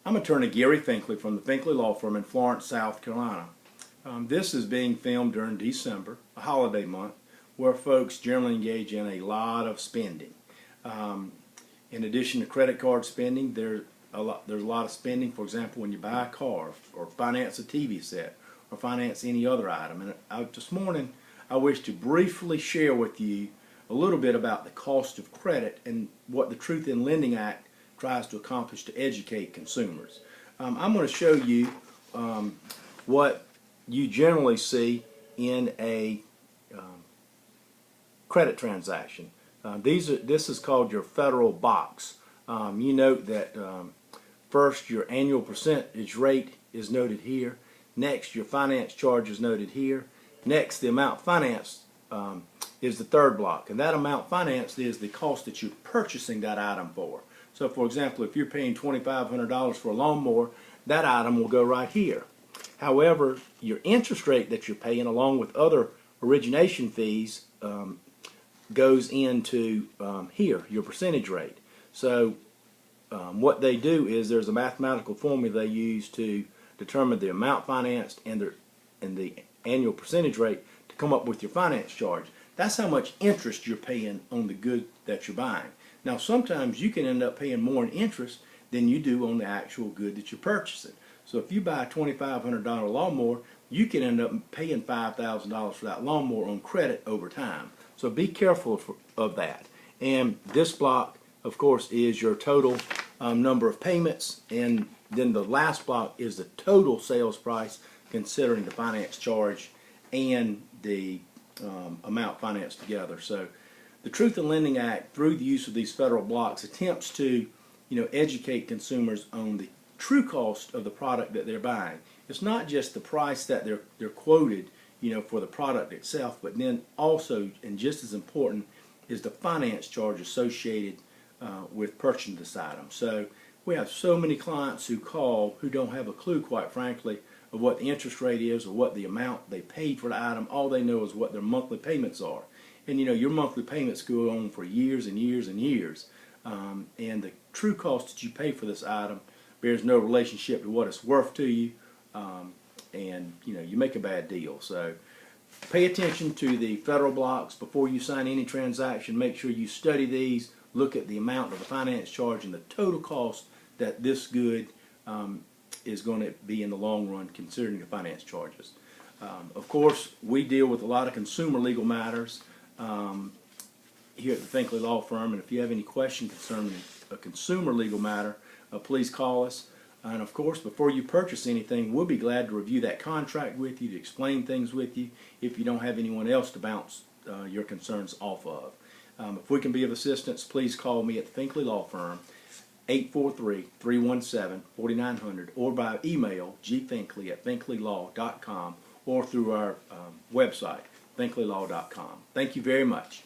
I'm attorney Gary Finklea from the Finklea Law Firm in Florence, South Carolina. This is being filmed during December, a holiday month, where folks generally engage in a lot of spending. In addition to credit card spending, there's a lot of spending. For example, when you buy a car or finance a TV set or finance any other item. And this morning, I wish to briefly share with you a little bit about the cost of credit and what the Truth in Lending Act tries to accomplish to educate consumers. I'm going to show you what you generally see in a credit transaction. This is called your federal box. You note that first your annual percentage rate is noted here. Next, your finance charge is noted here. Next, the amount financed is the third block, and that amount financed is the cost that you're purchasing that item for. So, for example, if you're paying $2,500 for a lawnmower, that item will go right here. However, your interest rate that you're paying, along with other origination fees, goes into here, your percentage rate. So what they do is there's a mathematical formula they use to determine the amount financed and the annual percentage rate to come up with your finance charge. That's how much interest you're paying on the good that you're buying. Now, sometimes you can end up paying more in interest than you do on the actual good that you're purchasing. So if you buy a $2,500 lawnmower, you can end up paying $5,000 for that lawnmower on credit over time. So be careful of that. And this block, of course, is your total number of payments, and then the last block is the total sales price considering the finance charge and the amount financed together. So the Truth in Lending Act, through the use of these federal blocks, attempts to educate consumers on the true cost of the product that they're buying. It's not just the price that they're quoted for the product itself, but then also, and just as important, is the finance charge associated with purchasing this item. So we have so many clients who call who don't have a clue, quite frankly, of what the interest rate is or what the amount they paid for the item. All they know is what their monthly payments are. And your monthly payments go on for years and years and years. And the true cost that you pay for this item bears no relationship to what it's worth to you. And you make a bad deal. So pay attention to the federal blocks before you sign any transaction. Make sure you study these, look at the amount of the finance charge and the total cost that this good is going to be in the long run, considering the finance charges. Of course, we deal with a lot of consumer legal matters here at the Finklea Law Firm, and if you have any question concerning a consumer legal matter, please call us. And of course, before you purchase anything, we'll be glad to review that contract with you, to explain things with you if you don't have anyone else to bounce your concerns off of. If we can be of assistance, please call me at the Finklea Law Firm, 843-317-4900, or by email, gfinkley@finkleylaw.com, or through our website, finkleylaw.com. Thank you very much.